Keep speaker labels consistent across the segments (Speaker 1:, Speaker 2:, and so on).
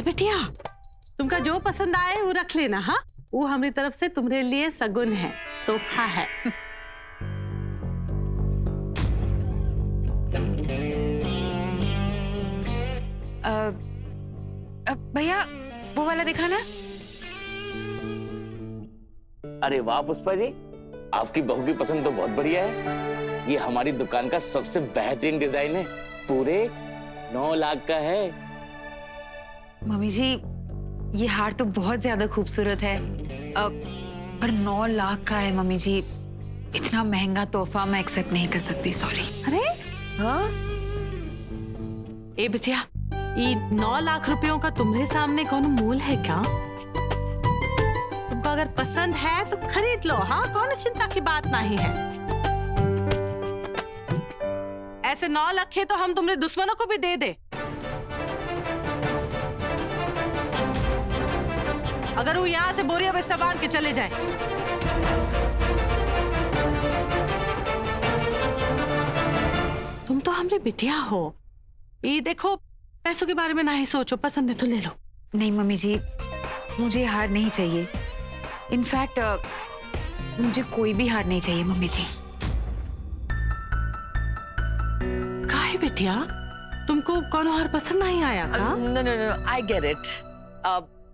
Speaker 1: बेटिया, तुमका जो पसंद आए वो रख लेना। हाँ, वो हमारी तरफ से तुम्हारे लिए सगुन है, तोहफा है।
Speaker 2: भैया वो वाला दिखाना।
Speaker 3: अरे वाह पुष्पा जी, आपकी बहू की पसंद तो बहुत बढ़िया है। ये हमारी दुकान का सबसे बेहतरीन डिजाइन है, पूरे 9 लाख का है।
Speaker 2: मम्मी जी ये हार तो बहुत ज्यादा खूबसूरत है, पर 9 लाख का है मम्मी जी। इतना महंगा तोहफा मैं एक्सेप्ट नहीं कर सकती, सॉरी।
Speaker 1: अरे
Speaker 2: हाँ
Speaker 1: ए बिटिया, ये 9 लाख रुपयों का तुम्हारे सामने कौन मूल है क्या? तुमको अगर पसंद है तो खरीद लो। हाँ, कौन चिंता की बात नहीं है। ऐसे 9 लाख तो हम तुम्हारे दुश्मनों को भी दे दे। अगर वो यहाँ से बोरिया में सामान के चले जाए। तुम तो हमारी बिटिया हो। ये देखो, पैसों के बारे में ना ही सोचो, पसंद है तो ले लो।
Speaker 2: नहीं मम्मी जी, मुझे हार नहीं चाहिए। इनफैक्ट मुझे कोई भी हार नहीं चाहिए मम्मी जी।
Speaker 1: काहे बिटिया, तुमको कौन हार पसंद नहीं आया का?
Speaker 4: No I get it.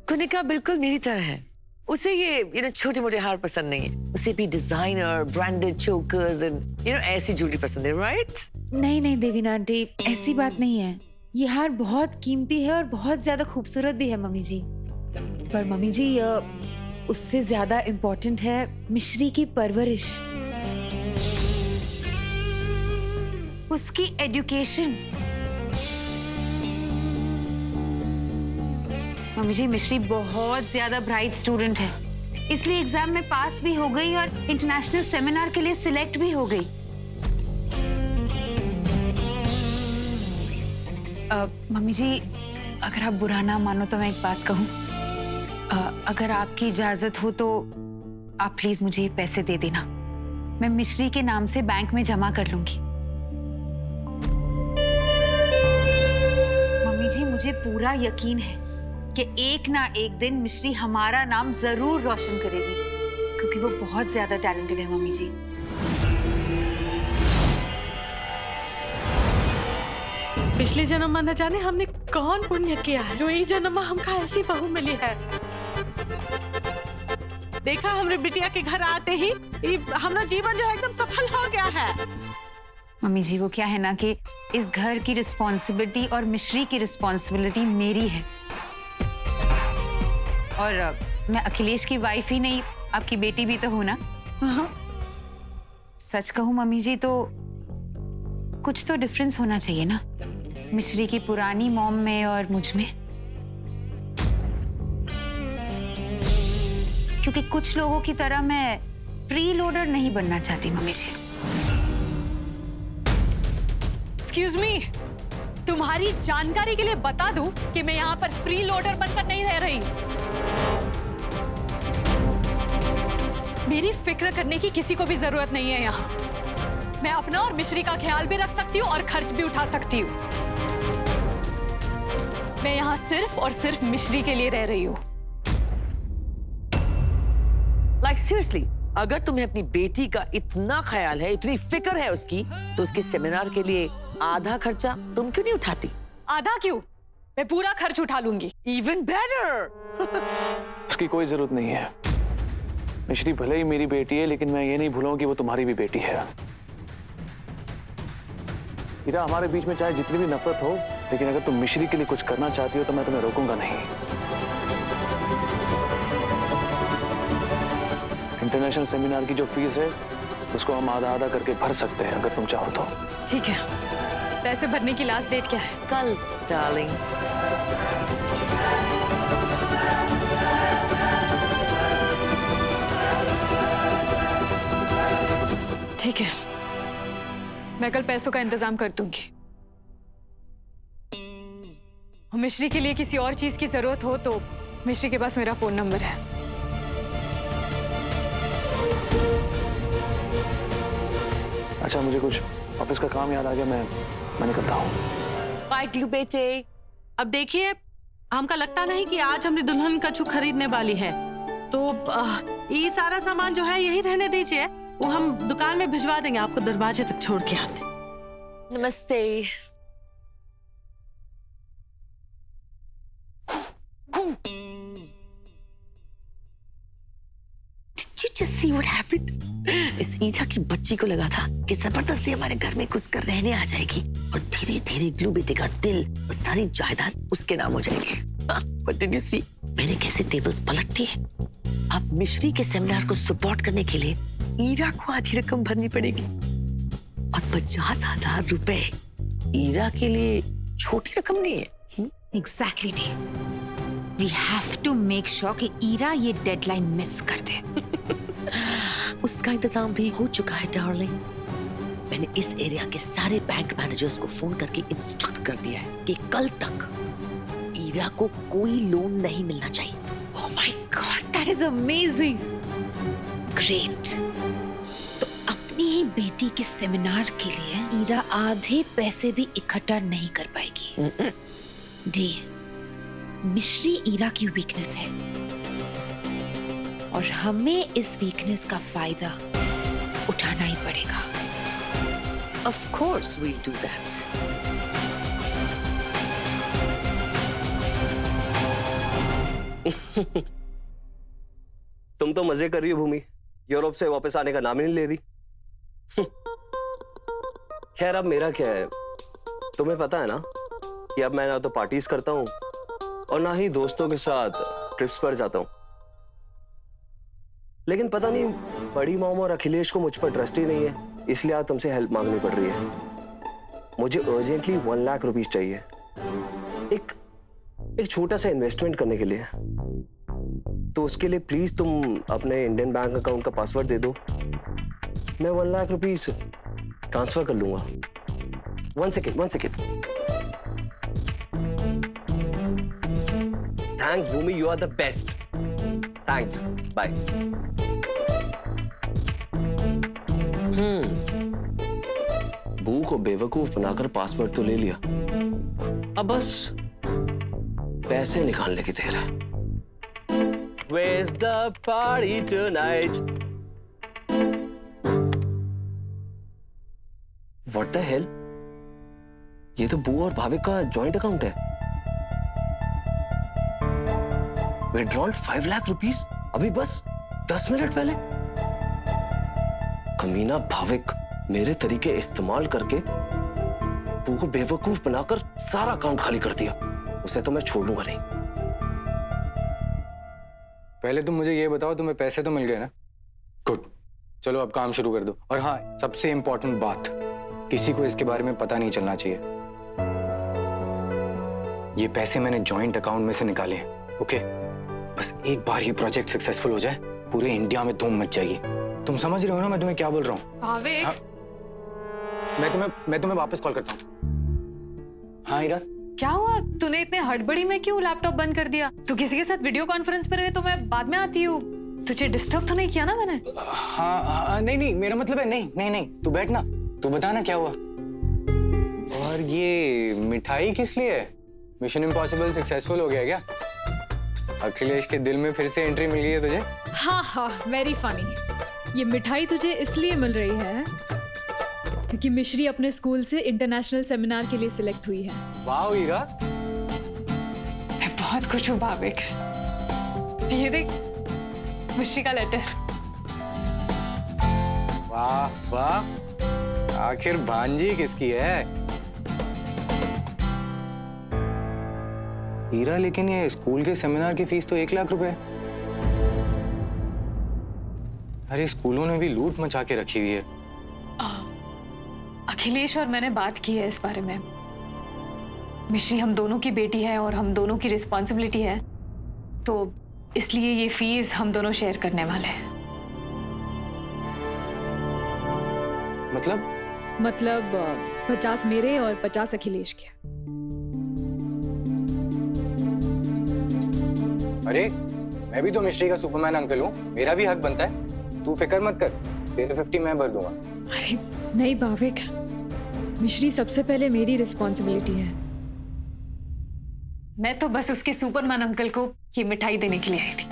Speaker 4: Kunika बिल्कुल मेरी तरह है। उसे ये छोटे मोटे हार पसंद नहीं है। उसे भी डिजाइनर ब्रांडेड चोकर्स एंड ऐसी ज्वेलरी पसंद है, राइट?
Speaker 2: नहीं नहीं देवीना आंटी, ऐसी बात नहीं है। ये हार बहुत कीमती है और बहुत ज्यादा खूबसूरत भी है मम्मी जी। पर मम्मी जी उससे ज्यादा इम्पोर्टेंट है मिश्री की परवरिश, उसकी एजुकेशन। मम्मी जी मिश्री बहुत ज्यादा ब्राइट स्टूडेंट है, इसलिए एग्जाम में पास भी हो गई और इंटरनेशनल सेमिनार के लिए सिलेक्ट भी हो गई। मम्मी जी अगर आप बुरा ना मानो तो मैं एक बात कहूँ। अगर आपकी इजाजत हो तो आप प्लीज मुझे ये पैसे दे देना। मैं मिश्री के नाम से बैंक में जमा कर लूंगी। मम्मी जी मुझे पूरा यकीन है कि एक ना एक दिन मिश्री हमारा नाम जरूर रोशन करेगी, क्योंकि वो बहुत ज्यादा टैलेंटेड है मम्मी जी।
Speaker 1: पिछले जन्म में न जाने हमने कौन पुण्य किया है जो ये जन्म में हमका ऐसी बहू मिली है। देखा, हमरे बिटिया के घर आते ही हमारा जीवन जो एकदम सफल हो गया है।
Speaker 2: मम्मी जी वो क्या है ना कि इस घर की रिस्पॉन्सिबिलिटी और मिश्री की रिस्पॉन्सिबिलिटी मेरी है। और मैं अखिलेश की वाइफ ही नहीं, आपकी बेटी भी तो हूं ना। सच कहूं मम्मी जी तो कुछ तो डिफरेंस होना चाहिए ना, मिश्री की पुरानी मॉम में और मुझ में। क्योंकि कुछ लोगों की तरह मैं फ्री लोडर नहीं बनना चाहती मम्मी जी।
Speaker 5: एक्सक्यूज मी, तुम्हारी जानकारी के लिए बता दूं कि मैं यहाँ पर फ्री लोडर बनकर नहीं रह रही। मेरी फिक्र करने की किसी को भी जरूरत नहीं है यहाँ। मैं अपना और मिश्री का ख्याल भी रख सकती हूँ और खर्च भी उठा सकती हूँ। मैं यहाँ सिर्फ और सिर्फ मिश्री के लिए रह रही हूँ।
Speaker 4: लाइक सीरियसली, अगर तुम्हें अपनी बेटी का इतना ख्याल है, इतनी फिक्र है उसकी, तो उसके सेमिनार के लिए आधा खर्चा तुम क्यों नहीं उठाती?
Speaker 5: आधा क्यों, मैं पूरा खर्च उठा लूंगी।
Speaker 4: Even better.
Speaker 6: उसकी कोई जरूरत नहीं है। मिश्री भले ही मेरी बेटी है, लेकिन मैं ये नहीं भूलूंगा कि वो तुम्हारी भी बेटी है। हीरा, हमारे बीच में चाहे जितनी भी नफरत हो, लेकिन अगर तुम मिश्री के लिए कुछ करना चाहती हो तो मैं तुम्हें रोकूंगा नहीं। इंटरनेशनल सेमिनार की जो फीस है उसको हम आधा आधा करके भर सकते हैं अगर तुम चाहो तो।
Speaker 5: ठीक है, पैसे भरने की लास्ट डेट क्या है?
Speaker 4: कल डार्लिंग।
Speaker 5: ठीक है, मैं कल पैसों का इंतजाम कर दूंगी। मिश्री के लिए किसी और चीज की जरूरत हो तो मिश्री के पास मेरा फोन नंबर है।
Speaker 6: अच्छा, मुझे कुछ ऑफिस का काम याद आ गया, मैं निकलता हूँ।
Speaker 4: बाय टू बेटे।
Speaker 1: अब देखिए, हमका लगता नहीं कि आज हमने दुल्हन कछु खरीदने वाली है, तो ये सारा सामान जो है यही रहने दीजिए, वो हम दुकान में भिजवा देंगे, आपको दरवाजे तक छोड़ के आते।
Speaker 4: नमस्ते। Did you just see what happened? इस ईजा की बच्ची को लगा था कि जबरदस्ती हमारे घर में घुस कर रहने आ जाएगी और धीरे धीरे ग्लू बेटे का दिल और सारी जायदाद उसके नाम हो जाएगी। But did you see? मैंने कैसे टेबल्स पलट दी। अब मिश्री के सेमिनार को सपोर्ट करने के लिए ईरा को आधी रकम भरनी पड़ेगी और 50,000 रुपए ईरा के लिए छोटी रकम नहीं है।
Speaker 2: Exactly D. We have to make sure कि ईरा ये डेडलाइन मिस कर दे।
Speaker 4: उसका इंतजाम भी हो चुका है डार्लिंग। मैंने इस एरिया के सारे बैंक मैनेजर्स को फोन करके इंस्ट्रक्ट कर दिया है कि कल तक ईरा को कोई लोन नहीं मिलना चाहिए।
Speaker 2: Oh my God, that is amazing. Great. तो अपनी ही बेटी के सेमिनार के लिए ईरा आधे पैसे भी इकट्ठा नहीं कर पाएगी। डी, मिश्री ईरा की वीकनेस है और हमें इस वीकनेस का फायदा उठाना ही पड़ेगा।
Speaker 4: Of course we'll do that.
Speaker 7: तुम तो मजे कर रही हो भूमि, यूरोप से वापस आने का नाम ही नहीं ले रही। खैर अब मेरा क्या है, तुम्हें पता है ना कि अब मैं ना तो पार्टीज करता हूँ और ना ही दोस्तों के साथ ट्रिप्स पर जाता हूँ। लेकिन पता नहीं बड़ी मॉम और अखिलेश को मुझ पर ट्रस्ट ही नहीं है, इसलिए आज तुमसे हेल्प मांगनी पड़ रही है। मुझे अर्जेंटली 1 लाख रुपीस चाहिए एक छोटा सा इन्वेस्टमेंट करने के लिए। तो उसके लिए प्लीज तुम अपने इंडियन बैंक अकाउंट का पासवर्ड दे दो, मैं 1 लाख रुपीस ट्रांसफर कर लूंगा। 1 second. Thanks Bhoomi, you are the best. Thanks, bye. बू को बेवकूफ बनाकर पासवर्ड तो ले लिया, अब बस पैसे निकालने की देर है। Where's the party tonight? What the hell? ये तो बू और भाविक का जॉइंट अकाउंट है। विड्रॉल 5 लाख रुपीस अभी बस 10 मिनट पहले। कमीना भाविक मेरे तरीके इस्तेमाल करके बू को बेवकूफ बनाकर सारा अकाउंट खाली कर दिया। उसे तो मैं छोड़ूंगा नहीं।
Speaker 8: पहले तुम मुझे ये बताओ, तुम्हें पैसे तो मिल गए ना? गुड, चलो अब काम शुरू कर दो। और हाँ, सबसे इंपॉर्टेंट बात, किसी को इसके बारे में पता नहीं चलना चाहिए। ये पैसे मैंने जॉइंट अकाउंट में से निकाले हैं, ओके? बस एक बार ये प्रोजेक्ट सक्सेसफुल हो जाए, पूरे इंडिया में धूम मच जाएगी। तुम समझ रहे हो ना मैं तुम्हें क्या बोल रहा हूँ?
Speaker 5: भाविक,
Speaker 8: हाँ? मैं तुम्हें वापस कॉल करता हूँ। हाँ ईरा,
Speaker 5: क्या हुआ? तूने इतने हड़बड़ी में क्यों लैपटॉप बंद कर दिया? तू किसी के साथ वीडियो कॉन्फ्रेंस पर है तो मैं बाद में आती हूँ। तुझे डिस्टर्ब तो नहीं किया ना मैंने?
Speaker 8: हाँ, नहीं, मेरा मतलब है नहीं, तू बैठ ना, तू बता ना क्या हुआ। और ये मिठाई किस लिए है? मिशन इम्पॉसिबल सक्सेसफुल हो गया क्या? अखिलेश के दिल में फिर से एंट्री मिल गई है तुझे?
Speaker 5: हाँ, वेरी फनी। ये मिठाई तुझे इसलिए मिल रही है क्योंकि मिश्री अपने स्कूल से इंटरनेशनल सेमिनार के लिए सिलेक्ट हुई है।
Speaker 8: वाह ईरा,
Speaker 5: मैं बहुत खुश हूँ भाविक। ये देख, मिश्री का लेटर।
Speaker 8: वाह, आखिर भांजी किसकी है? हीरा, लेकिन ये स्कूल के सेमिनार की फीस तो 1 लाख रुपए है। अरे स्कूलों ने भी लूट मचा के रखी हुई है।
Speaker 5: अखिलेश और मैंने बात की है इस बारे में। मिश्री हम दोनों की बेटी है और हम दोनों की रिस्पॉन्सिबिलिटी है, तो इसलिए ये फीस हम दोनों शेयर करने वाले हैं। मतलब 50 मेरे और 50 अखिलेश के।
Speaker 8: अरे मैं भी तो मिश्री का सुपरमैन अंकल हूँ, मेरा भी हक बनता है। तू फिक्र मत कर, तेरे 50 मैं भर दूंगा।
Speaker 5: अरे नहीं भाविक, मिश्री सबसे पहले मेरी रिस्पॉन्सिबिलिटी है। मैं तो बस उसके सुपरमैन अंकल को ये मिठाई देने के लिए आई थी।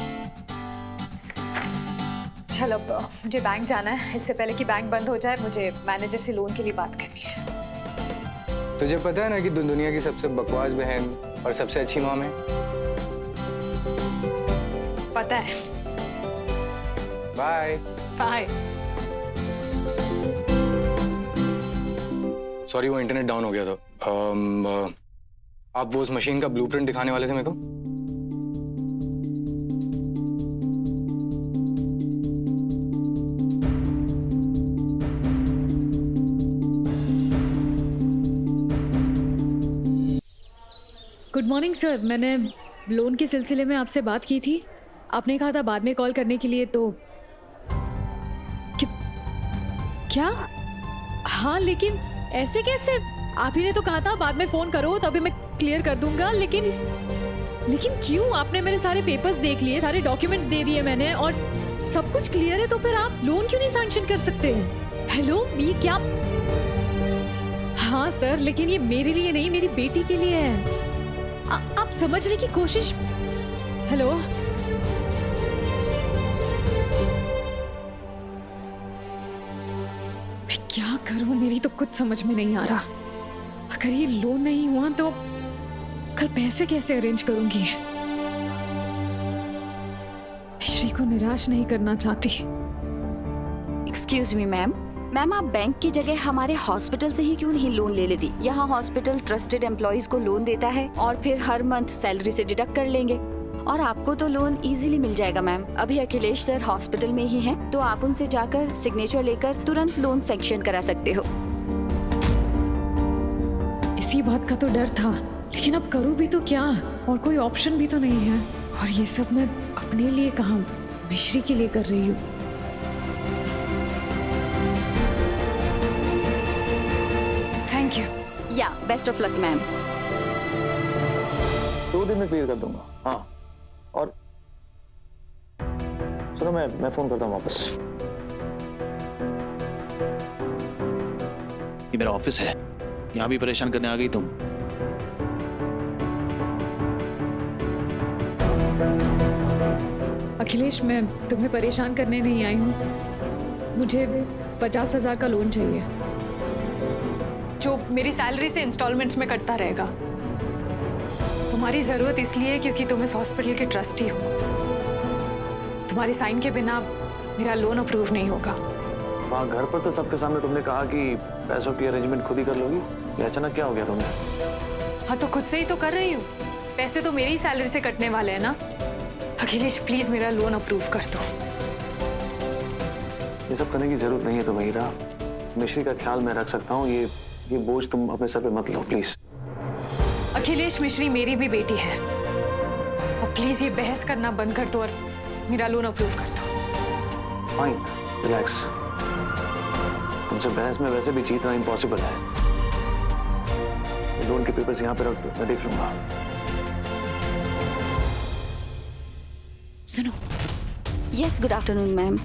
Speaker 5: चलो अब मुझे बैंक जाना है। इससे पहले कि बैंक बंद हो जाए मुझे मैनेजर से लोन के लिए बात करनी है।
Speaker 8: तुझे पता है ना कि तू दुनिया की सबसे बकवास बहन और सबसे अच्छी मॉम है।
Speaker 5: पता है।
Speaker 8: बाय।
Speaker 5: बाय।
Speaker 8: सॉरी, वो इंटरनेट डाउन हो गया था। आप वो उस मशीन का ब्लूप्रिंट दिखाने वाले थे मेरे को?
Speaker 5: गुड मॉर्निंग सर, मैंने लोन के सिलसिले में आपसे बात की थी। आपने कहा था बाद में कॉल करने के लिए, तो क्या? हाँ, लेकिन ऐसे कैसे? आप ही ने तो कहा था बाद में फोन करो, तभी मैं क्लियर कर दूंगा। लेकिन क्यों? आपने मेरे सारे पेपर्स देख लिए, सारे डॉक्यूमेंट्स दे दिए मैंने, और सब कुछ क्लियर है, तो फिर आप लोन क्यों नहीं सैंक्शन कर सकते? हेलो, ये क्या? हाँ सर, लेकिन ये मेरे लिए नहीं, मेरी बेटी के लिए है। आप समझने की कोशिश। हेलो, मैं क्या करूं? मेरी तो कुछ समझ में नहीं आ रहा। अगर ये लोन नहीं हुआ तो कल पैसे कैसे अरेंज करूंगी? मिश्री को निराश नहीं करना चाहती।
Speaker 9: एक्सक्यूज मी मैम, आप बैंक की जगह हमारे हॉस्पिटल से ही क्यों नहीं लोन ले लेती? यहाँ हॉस्पिटल ट्रस्टेड एम्प्लॉइज को लोन देता है और फिर हर मंथ सैलरी से डिडक्ट कर लेंगे, और आपको तो लोन इजीली मिल जाएगा मैम। अभी अखिलेश सर हॉस्पिटल में ही हैं, तो आप उनसे जाकर सिग्नेचर लेकर तुरंत लोन सैंक्शन करा सकते हो।
Speaker 5: इसी बात का तो डर था, लेकिन अब करूँ भी तो क्या? और कोई ऑप्शन भी तो नहीं है। और ये सब मैं अपने लिए कहा, मिश्री के लिए कर रही हूँ। Thank you.
Speaker 9: या बेस्ट ऑफ लक मैम।
Speaker 6: 2 दिन में क्लियर कर दूंगा। हाँ, और सुनो, मैं फोन करता हूँ वापस। ये मेरा ऑफिस है, यहाँ भी परेशान करने आ गई तुम।
Speaker 5: अखिलेश, मैं तुम्हें परेशान करने नहीं आई हूँ। मुझे 50,000 का लोन चाहिए, जो मेरी सैलरी से इंस्टॉलमेंट्स में कटता रहेगा। तुम्हारी जरूरत इसलिए क्योंकि तुम इस हॉस्पिटल के ट्रस्टी हो। तुम्हारे साइन के बिना मेरा लोन अप्रूव नहीं होगा।
Speaker 6: वहाँ घर पर तो सबके सामने तुमने कहा कि पैसों की अरेंजमेंट खुद ही कर लोगी। ये अचानक क्या हो गया तुम्हें?
Speaker 5: हाँ, तो खुद से ही तो कर रही हूँ। पैसे तो मेरी सैलरी से कटने वाले हैं ना। अखिलेश, प्लीज मेरा लोन अप्रूव कर दो।
Speaker 6: ये सब करने की जरूरत नहीं है तुम्हें हीरा। मिश्री का ख्याल मैं रख सकता हूँ। ये बोझ तुम अपने सर पे मत लो प्लीज।
Speaker 5: अखिलेश, मिश्री मेरी भी बेटी है, और प्लीज ये बहस करना बंद कर दो और मेरा लोन अप्रूव कर दो।
Speaker 6: Fine, relax. तुमसे बहस में वैसे भी जीतना इम्पॉसिबल है। लोन के पेपर्स यहाँ पे रख दो, मैं देख लूंगा।
Speaker 2: सुनो,
Speaker 9: यस, गुड आफ्टरनून मैम।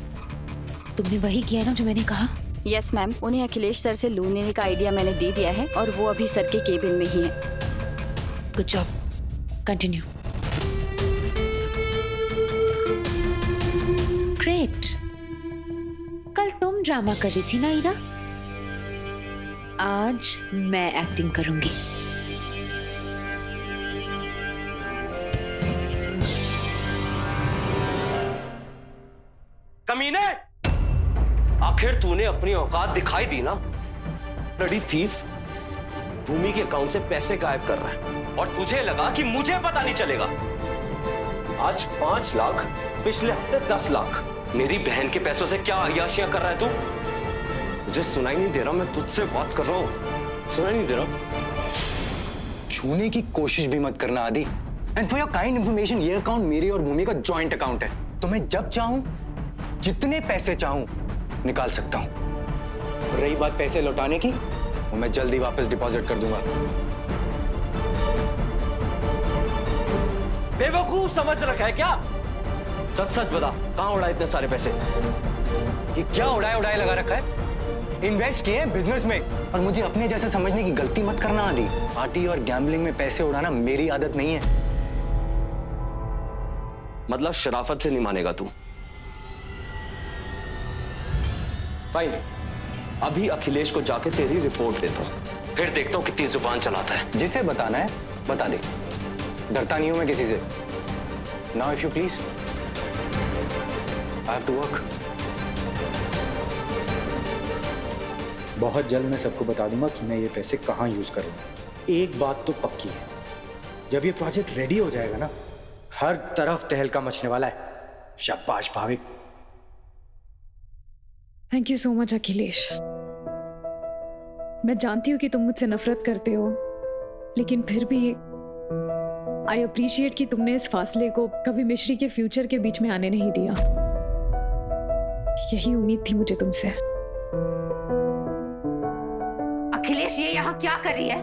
Speaker 2: तुमने वही किया ना जो मैंने कहा?
Speaker 9: यस मैम, उन्हें अखिलेश सर से लोन लेने का आइडिया मैंने दे दिया है, और वो अभी सर के केबिन में ही है।
Speaker 2: Good job, continue. ग्रेट। कल तुम ड्रामा कर रही थी ना हीरा, आज मैं एक्टिंग करूंगी।
Speaker 7: कमीने, आखिर तूने अपनी औकात दिखाई दी ना। ब्लडी थीफ, भूमि के अकाउंट से पैसे गायब कर रहा है, और तुझे लगा कि मुझे पता नहीं चलेगा। आज 5 लाख, पिछले हफ्ते 10 लाख। मेरी बहन के पैसों से क्या अय्याशियां कर रहा है तू? मुझे सुनाई नहीं दे रहा? मैं तुझसे बात कर रहा हूं, सुनाई नहीं दे रहा?
Speaker 8: छूने की कोशिश भी मत करना आदि। And for your kind information, ये अकाउंट मेरी और भूमि का जॉइंट अकाउंट है, तो मैं जब चाहूं, जितने पैसे चाहूं निकाल सकता हूं। रही बात पैसे लौटाने की, वो मैं जल्दी वापस डिपॉजिट कर दूंगा।
Speaker 7: बेवकूफ समझ रखा है क्या? सच सच बता, कहां उड़ाए इतने सारे पैसे?
Speaker 8: ये क्या उड़ाए उड़ाए लगा रखा है? इन्वेस्ट किए हैं बिजनेस में, और मुझे अपने जैसे समझने की गलती मत करना आदि। पार्टी और गैम्बलिंग में पैसे उड़ाना मेरी आदत नहीं है।
Speaker 7: मतलब शराफत से नहीं मानेगा तू? फाइन, अभी अखिलेश को जाके तेरी रिपोर्ट देता हूं, फिर देखता हूं कितनी जुबान चलाता है।
Speaker 8: जिसे बताना है बता दे, डरता नहीं हूं मैं किसी से। Now if you please, I have to work.
Speaker 10: बहुत जल्द मैं सबको बता दूंगा कि मैं ये पैसे कहाँ यूज करूंगा। एक बात तो पक्की है, जब ये प्रोजेक्ट रेडी हो जाएगा ना, हर तरफ तहलका मचने वाला है। शाबाश Bhavik.
Speaker 5: Thank you so much Akhilesh. मैं जानती हूँ कि तुम मुझसे नफरत करते हो, लेकिन फिर भी आई अप्रिशिएट कि तुमने इस फासले को कभी मिश्री के फ्यूचर के बीच में आने नहीं दिया। यही उम्मीद थी मुझे तुमसे।
Speaker 2: अखिलेश, ये यहाँ क्या कर रही है?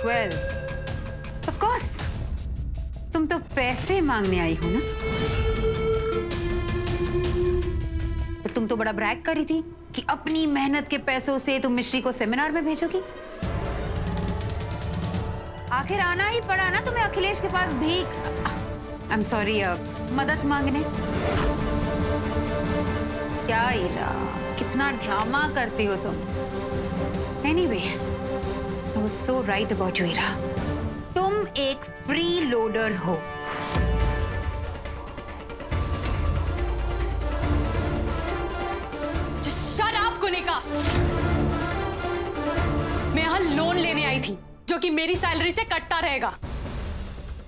Speaker 2: वेल, ऑफ कोर्स तुम तो पैसे मांगने आई हो ना? पर तुम तो बड़ा ब्रैग कर रही थी कि अपनी मेहनत के पैसों से तुम मिश्री को सेमिनार में भेजोगी। आखिर आना ही पड़ा ना तुम्हें अखिलेश के पास भीख, आई एम सॉरी, मदद मांगने। क्या इरा, कितना ड्रामा करती हो तुम। Anyway, I was so right about you Ira, तुम एक फ्री लोडर हो।
Speaker 5: Shut up Kunika. मैं यहाँ लोन लेने आई थी जो कि मेरी सैलरी से कटता रहेगा,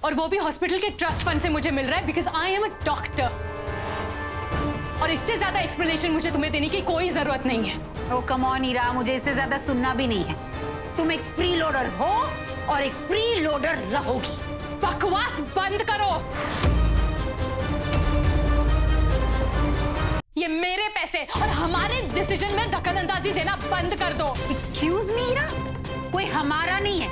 Speaker 5: और वो भी हॉस्पिटल के ट्रस्ट फंड से मुझे मिल रहा है because I am a doctor. और इससे ज्यादा एक्सप्लेनेशन मुझे तुम्हें देने की कोई जरूरत नहीं है।
Speaker 2: ओ कम ऑन ईरा, मुझे इससे ज्यादा सुनना भी नहीं है। तुम एक फ्री लोडर हो और एक फ्री लोडर रहोगी।
Speaker 5: बकवास बंद करो। ये मेरे पैसे और हमारे डिसीजन में दखलंदाजी देना बंद कर दो।
Speaker 2: एक्सक्यूज मी ईरा, कोई हमारा नहीं है।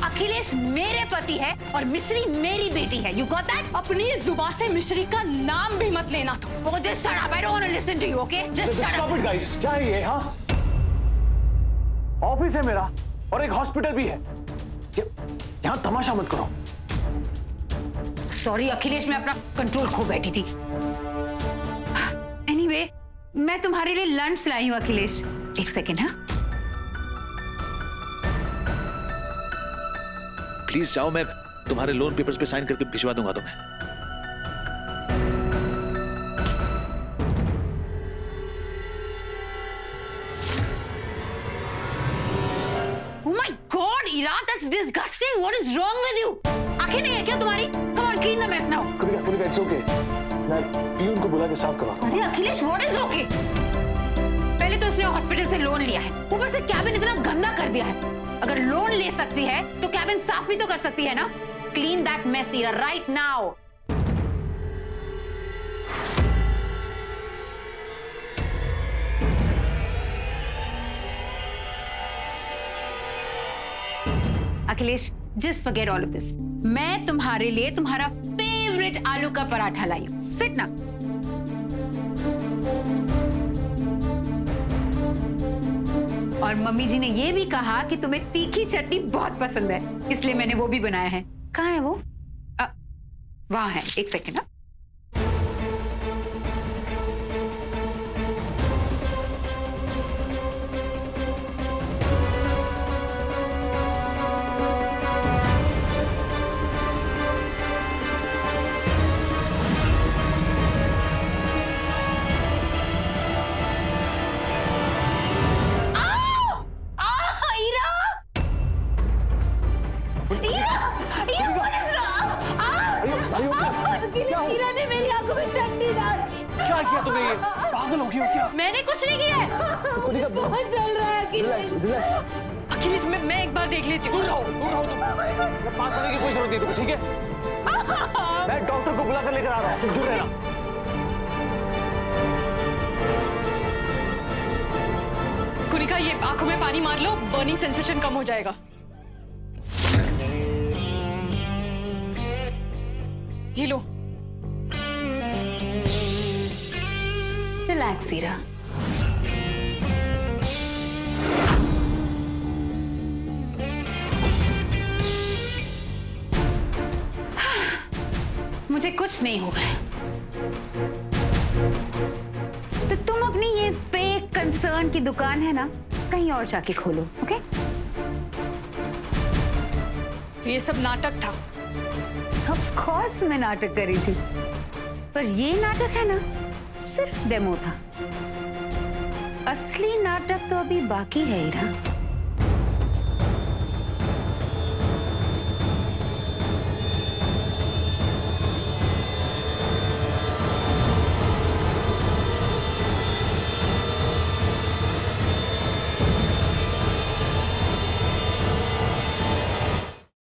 Speaker 2: अखिलेश मेरे पति है और मिश्री मेरी बेटी है। You got that?
Speaker 5: अपनी जुबान से मिश्री का नाम भी मत लेना। तो
Speaker 2: Oh, just shut up. I don't want to listen to you, okay? Just shut up.
Speaker 6: Guys, क्या है ये? हाँ, ऑफिस है मेरा और एक हॉस्पिटल भी है। यहाँ तमाशा मत करो।
Speaker 2: सॉरी अखिलेश, मैं अपना कंट्रोल खो बैठी थी। एनीवे, मैं तुम्हारे लिए लंच लाई हूँ अखिलेश। एक सेकेंड। हाँ,
Speaker 11: प्लीज जाओ, मैं तुम्हारे लोन पेपर्स पे साइन करके भिजवा दूंगा तुम्हें।
Speaker 2: Oh my God, Ira, that's disgusting. What is wrong with you? आंखें नहीं है क्या तुम्हारी? Come on, clean the mess now.
Speaker 6: Kunika, it's okay. मैं पीयून को बुला के साफ करवा।
Speaker 2: अरे अखिलेश, what is okay? पहले तो उसने हॉस्पिटल से लोन लिया है, ऊपर से कैबिन इतना गंदा कर दिया है। अगर लोन ले सकती है तो कैबिन साफ भी तो कर सकती है ना? Clean that mess, Ira, right now. Akhilesh, just forget all of this. मैं तुम्हारे लिए तुम्हारा फेवरेट आलू का पराठा लाई हूं। Sit ना। और मम्मी जी ने ये भी कहा कि तुम्हें तीखी चटनी बहुत पसंद है, इसलिए मैंने वो भी बनाया है। कहाँ है वो? वहां है, एक सेकेंड।
Speaker 6: क्या किया तुमने? ये पागल हो गई हो क्या?
Speaker 5: मैंने कुछ नहीं किया है।
Speaker 2: बहुत चल रहा है
Speaker 6: रिलैक्स, रिलैक्स।
Speaker 5: अखिलेश, मैं एक बार देख लेती हूँ।
Speaker 6: दूर रहो तुम। मैं पास आने की कोई जरूरत नहीं तुम्हें, ठीक है? मैं डॉक्टर को बुला कर लेकर आ रहा हूँ। दूर रहना।
Speaker 5: कुनिका, ये आंखों में पानी मार लो, बर्निंग सेंसेशन कम हो जाएगा। ये लो।
Speaker 2: रिलैक्स हीरा। मुझे कुछ नहीं होगा। तो तुम अपनी ये फेक कंसर्न की दुकान है ना, कहीं और जाके खोलो, ओके?
Speaker 5: ये सब नाटक था।
Speaker 2: ऑफ कोर्स मैं नाटक कर रही थी, पर ये नाटक है ना, सिर्फ डेमो था। असली नाटक तो अभी बाकी है हीरा।